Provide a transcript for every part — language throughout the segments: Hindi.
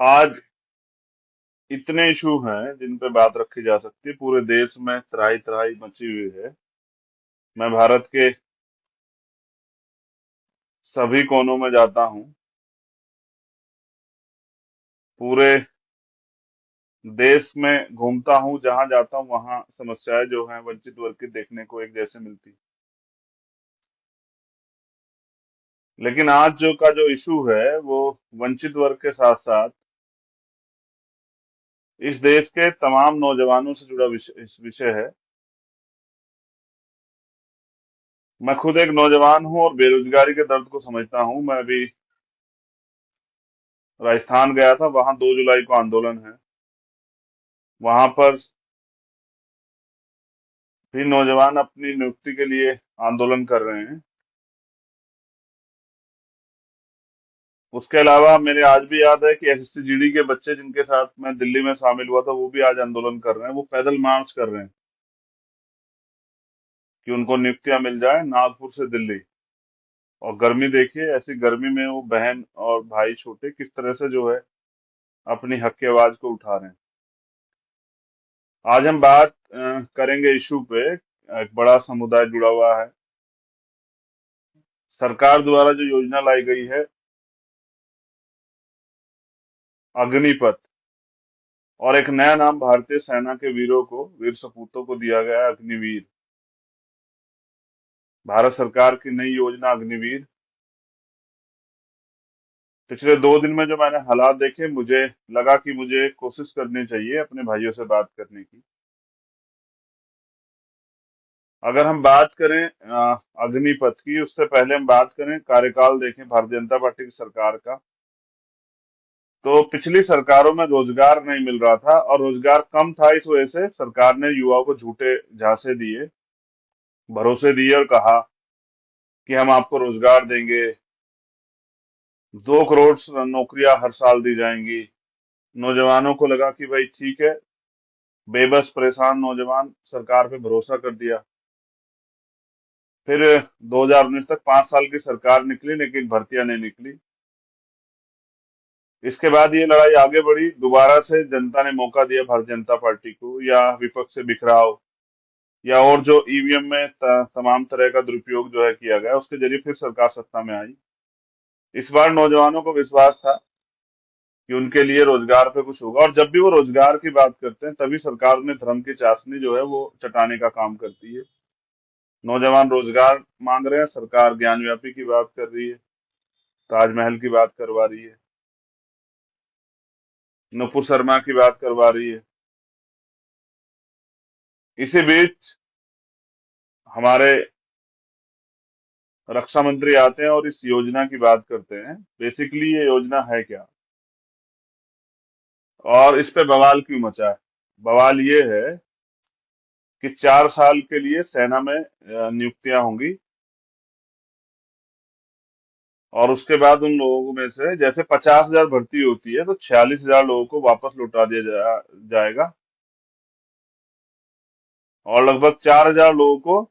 आज इतने इशू हैं जिन पे बात रखी जा सकती है। पूरे देश में त्राही त्राही मची हुई है। मैं भारत के सभी कोनों में जाता हूँ। पूरे देश में घूमता हूँ, जहां जाता हूँ वहां समस्याएं जो हैं वंचित वर्ग की देखने को एक जैसे मिलती। लेकिन आज जो इशू है वो वंचित वर्ग के साथ साथ इस देश के तमाम नौजवानों से जुड़ा विषय है। मैं खुद एक नौजवान हूं और बेरोजगारी के दर्द को समझता हूं। मैं अभी राजस्थान गया था, वहां 2 जुलाई को आंदोलन है। वहां पर भी नौजवान अपनी नियुक्ति के लिए आंदोलन कर रहे हैं। उसके अलावा मेरे आज भी याद है कि एसएससी जीडी के बच्चे जिनके साथ मैं दिल्ली में शामिल हुआ था, वो भी आज आंदोलन कर रहे हैं। वो पैदल मार्च कर रहे हैं कि उनको नियुक्तियां मिल जाए, नागपुर से दिल्ली। और गर्मी देखिए, ऐसी गर्मी में वो बहन और भाई छोटे किस तरह से जो है अपनी हक की आवाज को उठा रहे हैं। आज हम बात करेंगे इशू पे। एक बड़ा समुदाय जुड़ा हुआ है। सरकार द्वारा जो योजना लाई गई है, अग्निपथ, और एक नया नाम भारतीय सेना के वीरों को, वीर सपूतों को दिया गया है, अग्निवीर। भारत सरकार की नई योजना अग्निवीर। पिछले 2 दिन में जो मैंने हालात देखे, मुझे लगा कि मुझे कोशिश करनी चाहिए अपने भाइयों से बात करने की। अगर हम बात करें अग्निपथ की, उससे पहले हम बात करें कार्यकाल देखें भारतीय जनता पार्टी की सरकार का। तो पिछली सरकारों में रोजगार नहीं मिल रहा था और रोजगार कम था। इस वजह से सरकार ने युवाओं को झूठे झांसे दिए, भरोसे दिए और कहा कि हम आपको रोजगार देंगे, 2 करोड़ नौकरियां हर साल दी जाएंगी। नौजवानों को लगा कि भाई ठीक है। बेबस परेशान नौजवान सरकार पे भरोसा कर दिया। फिर 2019 तक 5 साल की सरकार निकली, लेकिन भर्तियां नहीं निकली। इसके बाद ये लड़ाई आगे बढ़ी। दोबारा से जनता ने मौका दिया भारतीय जनता पार्टी को, या विपक्ष से बिखराव, या और जो ईवीएम में तमाम तरह का दुरुपयोग जो है किया गया, उसके जरिए फिर सरकार सत्ता में आई। इस बार नौजवानों को विश्वास था कि उनके लिए रोजगार पे कुछ होगा, और जब भी वो रोजगार की बात करते हैं तभी सरकार ने धर्म की चाशनी जो है वो चटाने का काम करती है। नौजवान रोजगार मांग रहे हैं, सरकार ज्ञान व्यापी की बात कर रही है, ताजमहल की बात करवा रही है, नुपुर शर्मा की बात करवा रही है। इसी बीच हमारे रक्षा मंत्री आते हैं और इस योजना की बात करते हैं। बेसिकली ये योजना है क्या, और इस पे बवाल क्यों मचा है? बवाल ये है कि 4 साल के लिए सेना में नियुक्तियां होंगी, और उसके बाद उन लोगों में से जैसे 50,000 भर्ती होती है, तो 46,000 लोगों को वापस लौटा दिया जाएगा, और लगभग 4,000 लोगों को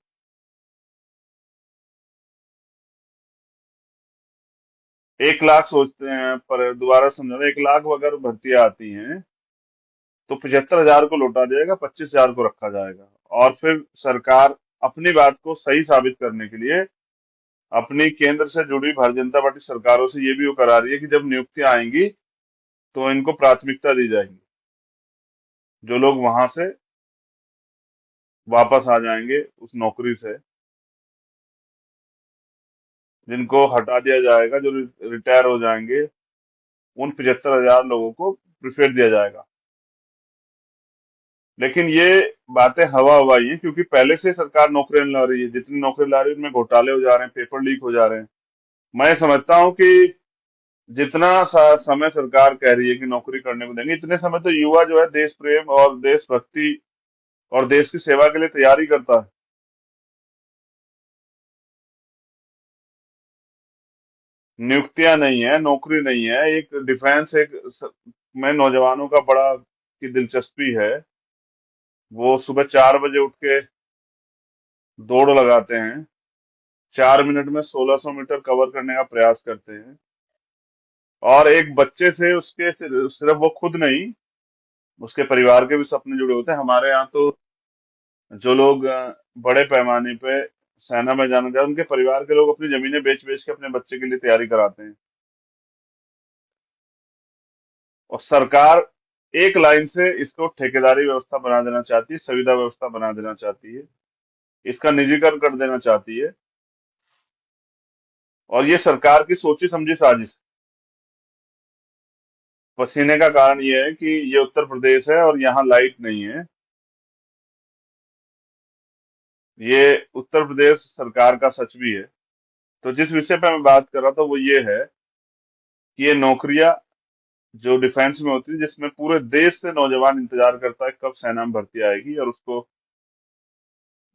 1 लाख सोचते हैं। पर दोबारा समझाना, 1 लाख अगर भर्तियां आती हैं तो 75,000 को लौटा दिया जाएगा, 25,000 को रखा जाएगा। और फिर सरकार अपनी बात को सही साबित करने के लिए अपनी केंद्र से जुड़ी भारतीय जनता पार्टी सरकारों से ये भी वो करा रही है कि जब नियुक्तियां आएंगी तो इनको प्राथमिकता दी जाएगी। जो लोग वहां से वापस आ जाएंगे उस नौकरी से, जिनको हटा दिया जाएगा, जो रिटायर हो जाएंगे, उन 75,000 लोगों को प्रिफेयर दिया जाएगा। लेकिन ये बातें हवा हवाई हैं, क्योंकि पहले से सरकार नौकरियां ला रही है। जितनी नौकरी ला रही है उनमें घोटाले हो जा रहे हैं, पेपर लीक हो जा रहे हैं। मैं समझता हूँ कि जितना समय सरकार कह रही है कि नौकरी करने को देंगे, इतने समय तो युवा जो है देश प्रेम और देशभक्ति और देश की सेवा के लिए तैयारी करता है। नियुक्तियां नहीं है, नौकरी नहीं है, एक डिफेंस, में नौजवानों का बड़ा की दिलचस्पी है। वो सुबह 4 बजे उठ के दौड़ लगाते हैं, 4 मिनट में 1,600 मीटर कवर करने का प्रयास करते हैं। और एक बच्चे से उसके सिर्फ वो खुद नहीं, उसके परिवार के भी सपने जुड़े होते हैं। हमारे यहाँ तो जो लोग बड़े पैमाने पे सेना में जाना चाहते हैं, उनके परिवार के लोग अपनी जमीनें बेच बेच के अपने बच्चे के लिए तैयारी कराते हैं। और सरकार एक लाइन से इसको ठेकेदारी व्यवस्था बना देना चाहती है, सुविधा व्यवस्था बना देना चाहती है, इसका निजीकरण कर देना चाहती है। और ये सरकार की सोची समझी साजिश है। पसीने का कारण ये है कि ये उत्तर प्रदेश है और यहाँ लाइट नहीं है। ये उत्तर प्रदेश सरकार का सच भी है। तो जिस विषय पे मैं बात कर रहा था वो ये है कि ये नौकरियां जो डिफेंस में होती है, जिसमें पूरे देश से नौजवान इंतजार करता है कब सेना में भर्ती आएगी और उसको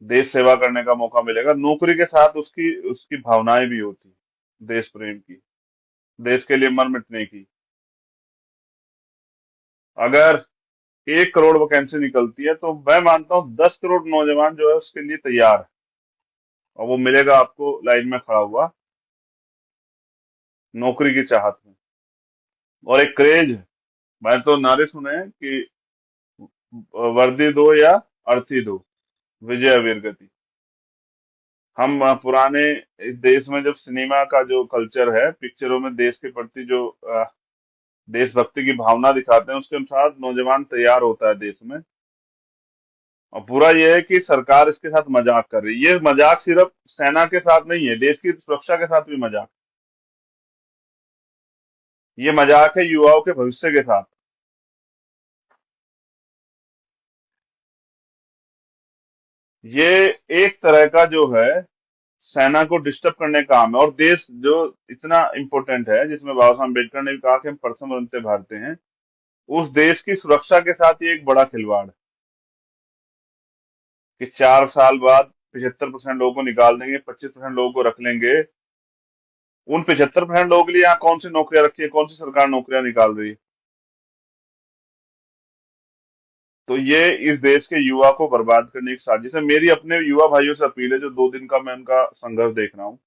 देश सेवा करने का मौका मिलेगा। नौकरी के साथ उसकी उसकी भावनाएं भी होती हैं, देश प्रेम की, देश के लिए मर मिटने की। अगर 1 करोड़ वैकेंसी निकलती है तो मैं मानता हूँ 10 करोड़ नौजवान जो है उसके लिए तैयार है। और वो मिलेगा आपको लाइन में खड़ा हुआ, नौकरी की चाहत में। और एक क्रेज है, मैंने तो नारे सुने हैं कि वर्दी दो या अर्थी दो, विजय वीर गति। हम पुराने इस देश में जब सिनेमा का जो कल्चर है, पिक्चरों में देश के प्रति जो देशभक्ति की भावना दिखाते हैं, उसके अनुसार नौजवान तैयार होता है देश में। और पूरा ये है कि सरकार इसके साथ मजाक कर रही है। ये मजाक सिर्फ सेना के साथ नहीं है, देश की सुरक्षा के साथ भी मजाक। ये मजाक है युवाओं के भविष्य के साथ। ये एक तरह का जो है सेना को डिस्टर्ब करने का काम है। और देश जो इतना इम्पोर्टेंट है, जिसमें बाबा साहब अम्बेडकर ने भी कहा कि हम प्रथम बनते भारते हैं, उस देश की सुरक्षा के साथ ये एक बड़ा खिलवाड़ है कि 4 साल बाद 75% लोगों को निकाल देंगे, 25% लोगों को रख लेंगे। उन 75% लोगों के लिए यहाँ कौन सी नौकरियां रखी है, कौन सी सरकार नौकरियां निकाल रही है? तो ये इस देश के युवा को बर्बाद करने की साजिश है। मेरी अपने युवा भाइयों से अपील है, जो 2 दिन का मैं उनका संघर्ष देख रहा हूँ,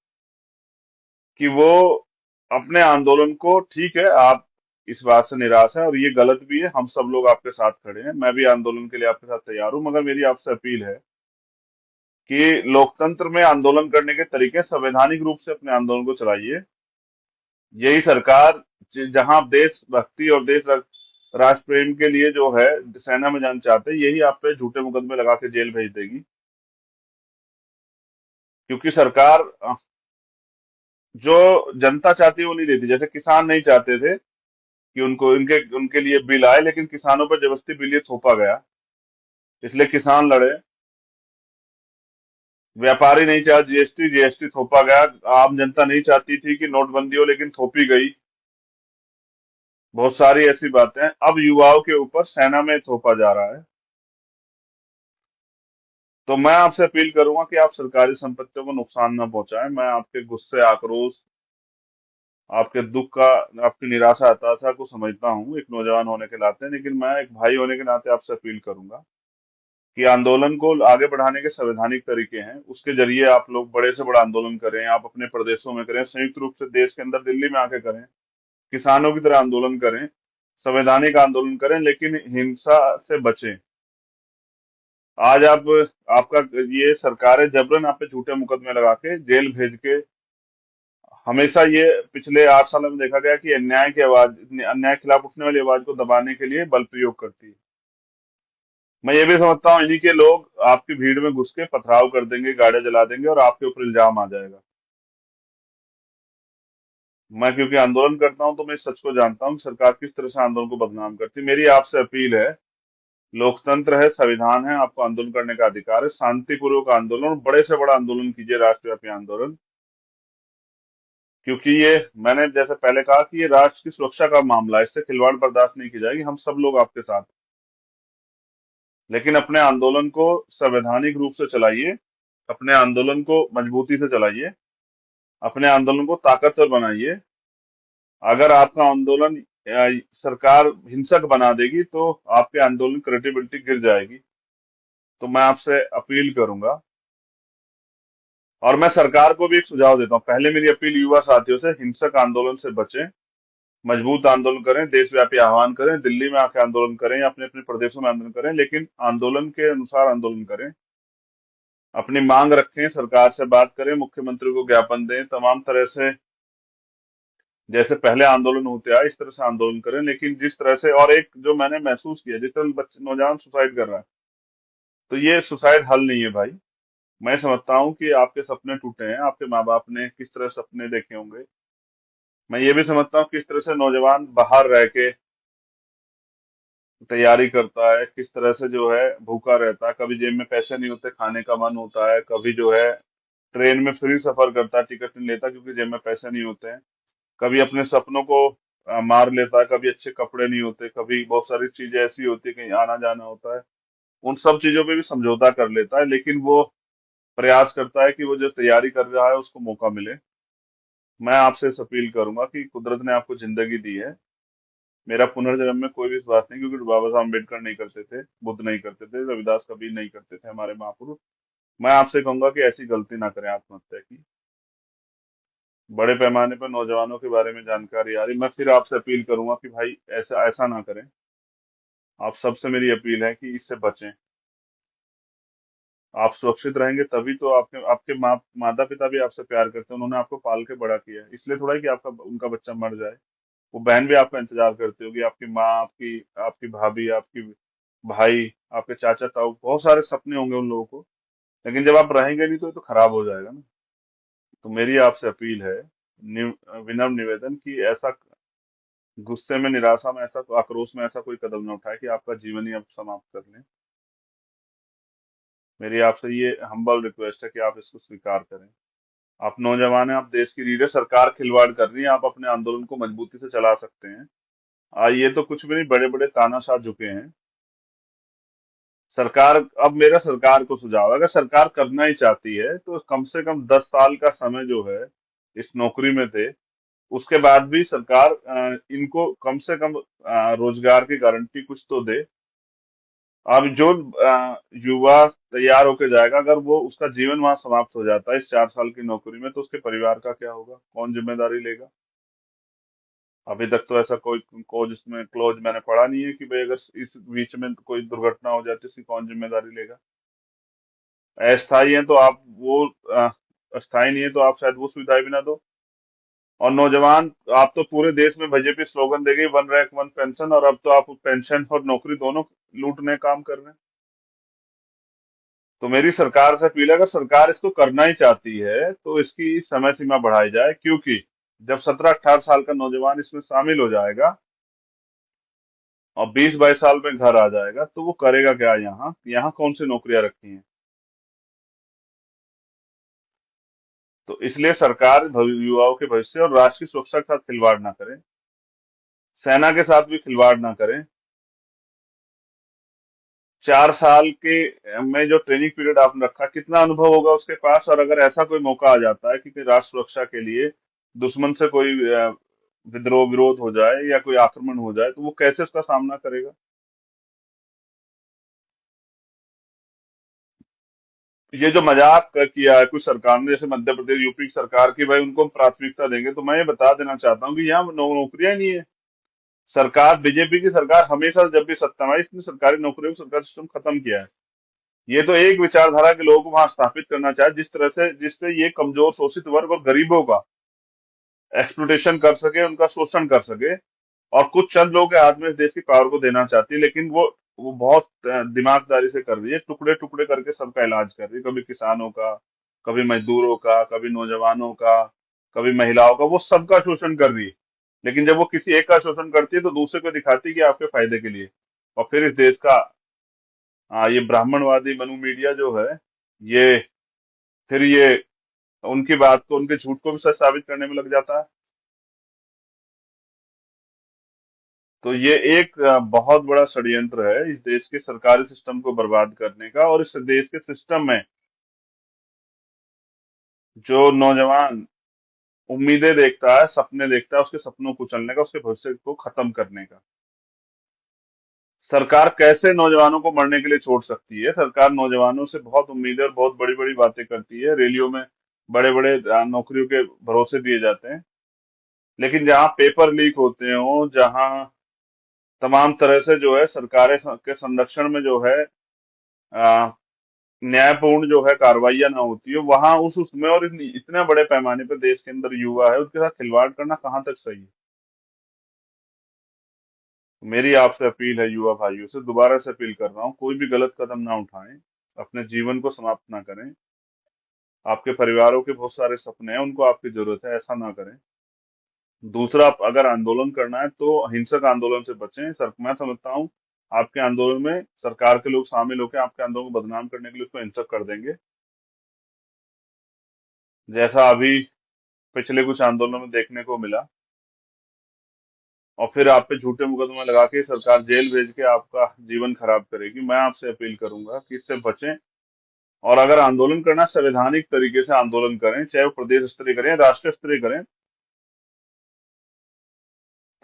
कि वो अपने आंदोलन को, ठीक है आप इस बात से निराश है और ये गलत भी है, हम सब लोग आपके साथ खड़े हैं, मैं भी आंदोलन के लिए आपके साथ तैयार हूं, मगर मेरी आपसे अपील है कि लोकतंत्र में आंदोलन करने के तरीके संवैधानिक रूप से अपने आंदोलन को चलाइए। यही सरकार जहां आप देशभक्ति और राष्ट्र प्रेम के लिए जो है सेना में जाना चाहते हैं, यही आप पे झूठे मुकदमे लगा के जेल भेज देगी। क्योंकि सरकार जो जनता चाहती है वो नहीं देती। जैसे किसान नहीं चाहते थे कि उनको इनके उनके लिए बिल आए, लेकिन किसानों पर जबरदस्ती बिल ये थोपा गया, इसलिए किसान लड़े। व्यापारी नहीं चाहे जीएसटी, जीएसटी थोपा गया। आम जनता नहीं चाहती थी कि नोटबंदी हो, लेकिन थोपी गई। बहुत सारी ऐसी बातें अब युवाओं के ऊपर सेना में थोपा जा रहा है। तो मैं आपसे अपील करूंगा कि आप सरकारी संपत्तियों को नुकसान न पहुंचाएं। मैं आपके गुस्से, आक्रोश, आपके दुख का, आपकी निराशा, हताशा को समझता हूं एक नौजवान होने के नाते, लेकिन मैं एक भाई होने के नाते आपसे अपील करूंगा कि आंदोलन को आगे बढ़ाने के संवैधानिक तरीके हैं। उसके जरिए आप लोग बड़े से बड़ा आंदोलन करें, आप अपने प्रदेशों में करें, संयुक्त रूप से देश के अंदर दिल्ली में आके करें, किसानों की तरह आंदोलन करें, संवैधानिक आंदोलन करें, लेकिन हिंसा से बचें। आज आप, आपका ये सरकारें जबरन आप पे झूठे मुकदमे लगा के जेल भेज के, हमेशा ये पिछले 8 सालों में देखा गया कि अन्याय के खिलाफ उठने वाली आवाज को दबाने के लिए बल प्रयोग करती है। मैं ये भी समझता हूँ इन्हीं के लोग आपकी भीड़ में घुस के पथराव कर देंगे, गाड़ियां जला देंगे और आपके ऊपर इल्जाम आ जाएगा। मैं क्योंकि आंदोलन करता हूं तो मैं इस सच को जानता हूँ कि सरकार किस तरह से आंदोलन को बदनाम करती है। मेरी आपसे अपील है, लोकतंत्र है, संविधान है, आपको आंदोलन करने का अधिकार है। शांतिपूर्वक आंदोलन और बड़े से बड़ा आंदोलन कीजिए, राष्ट्रव्यापी आंदोलन। क्योंकि ये, मैंने जैसे पहले कहा कि ये राष्ट्र की सुरक्षा का मामला है, इससे खिलवाड़ बर्दाश्त नहीं की जाएगी। हम सब लोग आपके साथ, लेकिन अपने आंदोलन को संवैधानिक रूप से चलाइए, अपने आंदोलन को मजबूती से चलाइए, अपने आंदोलन को ताकतवर बनाइए। अगर आपका आंदोलन सरकार हिंसक बना देगी तो आपके आंदोलन की क्रेडिबिलिटी गिर जाएगी। तो मैं आपसे अपील करूंगा, और मैं सरकार को भी एक सुझाव देता हूं। पहले मेरी अपील युवा साथियों से, हिंसक आंदोलन से बचें, मजबूत आंदोलन करें, देशव्यापी आह्वान करें, दिल्ली में आके आंदोलन करें या अपने अपने प्रदेशों में आंदोलन करें, लेकिन आंदोलन के अनुसार आंदोलन करें। अपनी मांग रखें, सरकार से बात करें, मुख्यमंत्री को ज्ञापन दें, तमाम तरह से जैसे पहले आंदोलन होते आए इस तरह से आंदोलन करें। लेकिन जिस तरह से, और एक जो मैंने महसूस किया, जिस तरह बच्चे नौजवान सुसाइड कर रहा है, तो ये सुसाइड हल नहीं है भाई। मैं समझता हूँ कि आपके सपने टूटे हैं, आपके माँ बाप ने किस तरह सपने देखे होंगे। मैं ये भी समझता हूँ किस तरह से नौजवान बाहर रह के तैयारी करता है, किस तरह से जो है भूखा रहता है, कभी जेब में पैसे नहीं होते, खाने का मन होता है, कभी जो है ट्रेन में फ्री सफर करता है, टिकट नहीं लेता क्योंकि जेब में पैसे नहीं होते हैं, कभी अपने सपनों को मार लेता है, कभी अच्छे कपड़े नहीं होते, कभी बहुत सारी चीजें ऐसी होती है, कहीं आना जाना होता है, उन सब चीजों पे भी समझौता कर लेता है, लेकिन वो प्रयास करता है कि वो जो तैयारी कर रहा है उसको मौका मिले। मैं आपसे इस अपील करूंगा कि कुदरत ने आपको जिंदगी दी है, मेरा पुनर्जन्म में कोई विश्वास नहीं, क्योंकि बाबा साहब अम्बेडकर नहीं करते थे, बुद्ध नहीं करते थे, रविदास कबीर नहीं करते थे, हमारे महापुरुष। मैं आपसे कहूंगा कि ऐसी गलती ना करें आत्महत्या की। बड़े पैमाने पर नौजवानों के बारे में जानकारी आ रही, मैं फिर आपसे अपील करूंगा कि भाई ऐसा ऐसा ना करें। आप सबसे मेरी अपील है कि इससे बचें। आप सुरक्षित रहेंगे तभी तो आपके आपके माता पिता भी आपसे प्यार करते हैं, उन्होंने आपको पाल के बड़ा किया है, इसलिए थोड़ा ही कि आपका उनका बच्चा मर जाए। वो बहन भी आपका इंतजार करती होगी, आपकी माँ, आपकी आपकी भाभी, आपकी भाई, आपके चाचा ताऊ, बहुत सारे सपने होंगे उन लोगों को। लेकिन जब आप रहेंगे नहीं तो ये तो खराब हो जाएगा ना। तो मेरी आपसे अपील है, विनम्र निवेदन, कि ऐसा गुस्से में, निराशा में, ऐसा आक्रोश में ऐसा कोई कदम ना उठाए कि आपका जीवन ही आप समाप्त कर लें। मेरी आपसे ये हम्बल रिक्वेस्ट है कि आप इसको स्वीकार करें। आप नौजवान हैं, आप देश की रीढ़ है, सरकार खिलवाड़ कर रही है, आप अपने आंदोलन को मजबूती से चला सकते हैं। ये तो कुछ भी नहीं, बड़े बड़े तानाशाह झुके हैं। सरकार, अब मेरा सरकार को सुझाव है, अगर सरकार करना ही चाहती है तो कम से कम 10 साल का समय जो है इस नौकरी में थे, उसके बाद भी सरकार इनको कम से कम रोजगार की गारंटी कुछ तो दे। अब जो युवा तैयार होके जाएगा, अगर वो उसका जीवन वहां समाप्त हो जाता है इस 4 साल की नौकरी में, तो उसके परिवार का क्या होगा, कौन जिम्मेदारी लेगा? अभी तक तो ऐसा कोई क्लोज मैंने पढ़ा नहीं है कि भाई अगर इस बीच में कोई दुर्घटना हो जाती है इसकी कौन जिम्मेदारी लेगा। अस्थाई है तो आप वो अस्थाई नहीं है तो आप शायद वो सुविधाएं भी ना दो। और नौजवान, आप तो पूरे देश में बीजेपी स्लोगन दे गई, वन रैंक वन पेंशन, और अब तो आप पेंशन और नौकरी दोनों लूटने का काम कर रहे हैं। तो मेरी सरकार से अपील है, अगर सरकार इसको करना ही चाहती है तो इसकी समय सीमा बढ़ाई जाए, क्योंकि जब 17-18 साल का नौजवान इसमें शामिल हो जाएगा और 20-22 साल में घर आ जाएगा, तो वो करेगा क्या? यहाँ यहाँ कौन सी नौकरियां रखी हैं? तो इसलिए सरकार युवाओं के भविष्य और राष्ट्र की सुरक्षा के साथ खिलवाड़ ना करे, सेना के साथ भी खिलवाड़ ना करें। 4 साल के में जो ट्रेनिंग पीरियड आपने रखा, कितना अनुभव होगा उसके पास, और अगर ऐसा कोई मौका आ जाता है कि राष्ट्र सुरक्षा के लिए दुश्मन से कोई विद्रोह विरोध हो जाए या कोई आक्रमण हो जाए, तो वो कैसे उसका सामना करेगा? ये जो मजाक किया है कुछ सरकार ने, जैसे मध्य प्रदेश, यूपी की सरकार की, भाई उनको हम प्राथमिकता देंगे, तो मैं ये बता देना चाहता हूँ कि यहाँ नौकरियां नहीं है। सरकार, बीजेपी की सरकार हमेशा जब भी सत्ता में आई, इसने सरकारी नौकरियों का सरकारी सिस्टम खत्म किया है। ये तो एक विचारधारा के लोगों को वहां स्थापित करना चाहे, जिस तरह से जिससे ये कमजोर शोषित वर्ग और गरीबों का एक्सप्लुटेशन कर सके, उनका शोषण कर सके, और कुछ चंद लोगों के हाथ में इस देश की पावर को देना चाहती है। लेकिन वो बहुत दिमागदारी से कर रही है, टुकड़े टुकड़े करके सबका इलाज कर रही है, कभी किसानों का, कभी मजदूरों का, कभी नौजवानों का, कभी महिलाओं का, वो सबका शोषण कर रही है। लेकिन जब वो किसी एक का शोषण करती है तो दूसरे को दिखाती है कि आपके फायदे के लिए। और फिर इस देश का ये ब्राह्मणवादी मनु मीडिया जो है, ये फिर ये उनकी बात को, उनके झूठ को भी सच साबित करने में लग जाता है। तो ये एक बहुत बड़ा षड्यंत्र है इस देश के सरकारी सिस्टम को बर्बाद करने का, और इस देश के सिस्टम में जो नौजवान उम्मीदें देखता है, सपने देखता है, उसके सपनों को कुचलने का, उसके भविष्य को खत्म करने का। सरकार कैसे नौजवानों को मरने के लिए छोड़ सकती है? सरकार नौजवानों से बहुत उम्मीदें और बहुत बड़ी बड़ी बातें करती है, रैलियों में बड़े बड़े नौकरियों के भरोसे दिए जाते हैं। लेकिन जहां पेपर लीक होते हो, जहां तमाम तरह से जो है सरकारें के संरक्षण में जो है अ, न्यायपूर्ण जो है कार्रवाइयां ना होती है, वहां उसमें और इतने बड़े पैमाने पर देश के अंदर युवा है, उसके साथ खिलवाड़ करना कहाँ तक सही है। मेरी आपसे अपील है, युवा भाइयों से दोबारा से अपील कर रहा हूँ, कोई भी गलत कदम ना उठाएं, अपने जीवन को समाप्त ना करें। आपके परिवारों के बहुत सारे सपने हैं, उनको आपकी जरूरत है, ऐसा ना करें। दूसरा, अगर आंदोलन करना है तो हिंसक आंदोलन से बचें। सर, मैं समझता हूँ आपके आंदोलन में सरकार के लोग शामिल होकर आपके आंदोलन को बदनाम करने के लिए उसको हिंसक कर देंगे, जैसा अभी पिछले कुछ आंदोलनों में देखने को मिला। और फिर आप पे झूठे मुकदमे लगा के सरकार जेल भेज के आपका जीवन खराब करेगी। मैं आपसे अपील करूंगा कि इससे बचें, और अगर आंदोलन करना है, संवैधानिक तरीके से आंदोलन करें, चाहे वो प्रदेश स्तरीय करें, राष्ट्रीय स्तरीय करें।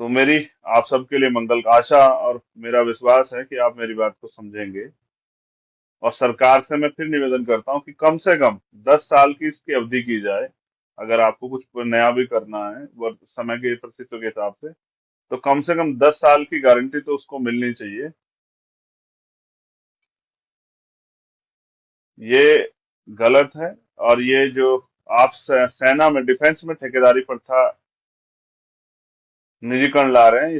तो मेरी आप सबके लिए मंगल आशा और मेरा विश्वास है कि आप मेरी बात को समझेंगे। और सरकार से मैं फिर निवेदन करता हूं कि कम से कम 10 साल की इसकी अवधि की जाए। अगर आपको कुछ नया भी करना है समय के परिस्थितियों के हिसाब से, तो कम से कम 10 साल की गारंटी तो उसको मिलनी चाहिए। ये गलत है। और ये जो आप सेना में, डिफेंस में ठेकेदारी प्रथा निजीकरण ला रहे हैं,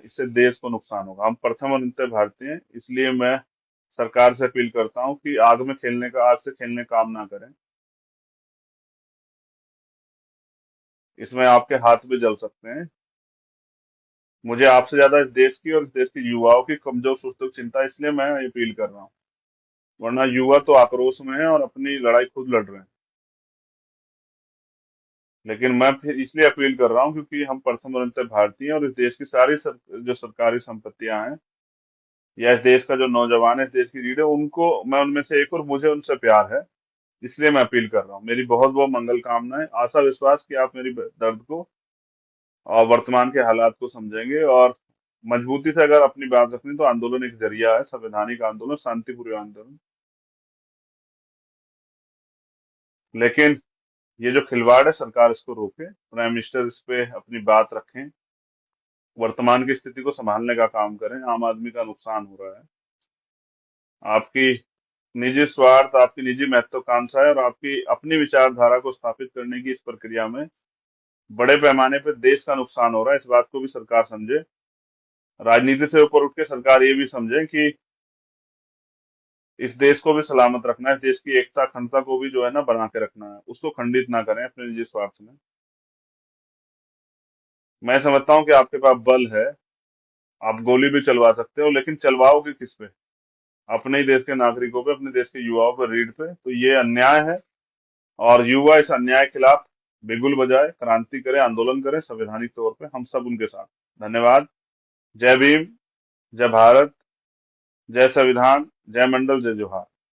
इससे देश को नुकसान होगा। हम प्रथम और नित्य भारतीय हैं, इसलिए मैं सरकार से अपील करता हूं कि आग से खेलने काम ना करें। इसमें आपके हाथ भी जल सकते हैं। मुझे आपसे ज्यादा इस देश की और इस देश के युवाओं की कमजोर सोच चिंता है, इसलिए मैं ये अपील कर रहा हूँ। वरना युवा तो आक्रोश में है और अपनी लड़ाई खुद लड़ रहे हैं। लेकिन मैं फिर इसलिए अपील कर रहा हूँ क्योंकि हम प्रथम और नित्य भारतीय हैं, और इस देश की सारी जो सरकारी संपत्तियां हैं, या इस देश का जो नौजवान है, इस देश की रीढ़ है, उनको मैं उनमें से एक, और मुझे उनसे प्यार है। इसलिए मैं अपील कर रहा हूँ। मेरी बहुत बहुत मंगल कामनाएं, आशा विश्वास कि आप मेरी दर्द को और वर्तमान के हालात को समझेंगे, और मजबूती से अगर अपनी बात रखनी, तो आंदोलन एक जरिया है, संवैधानिक आंदोलन, शांतिपूर्ण आंदोलन। लेकिन ये जो खिलवाड़ है, सरकार इसको रोके, प्राइम मिनिस्टर इस पे अपनी बात रखें, वर्तमान की स्थिति को संभालने का काम करें। आम आदमी का नुकसान हो रहा है। आपकी निजी स्वार्थ, आपकी निजी महत्वाकांक्षा है, और आपकी अपनी विचारधारा को स्थापित करने की इस प्रक्रिया में बड़े पैमाने पर देश का नुकसान हो रहा है। इस बात को भी सरकार समझे। राजनीति से ऊपर उठ के सरकार ये भी समझे कि इस देश को भी सलामत रखना है, इस देश की एकता अखंडता को भी जो है ना बना के रखना है, उसको खंडित ना करें अपने निजी स्वार्थ में। मैं समझता हूँ कि आपके पास बल है, आप गोली भी चलवा सकते हो, लेकिन चलवाओगे किस पे? अपने ही देश के नागरिकों पे, अपने देश के युवाओं पर, रीढ़ पे। तो ये अन्याय है, और युवा इस अन्याय के खिलाफ बिगुल बजाए, क्रांति करे, आंदोलन करे, संवैधानिक तौर पे हम सब उनके साथ। धन्यवाद। जय भीम, जय भारत, जय संविधान, जय मंडल, जय जोहार।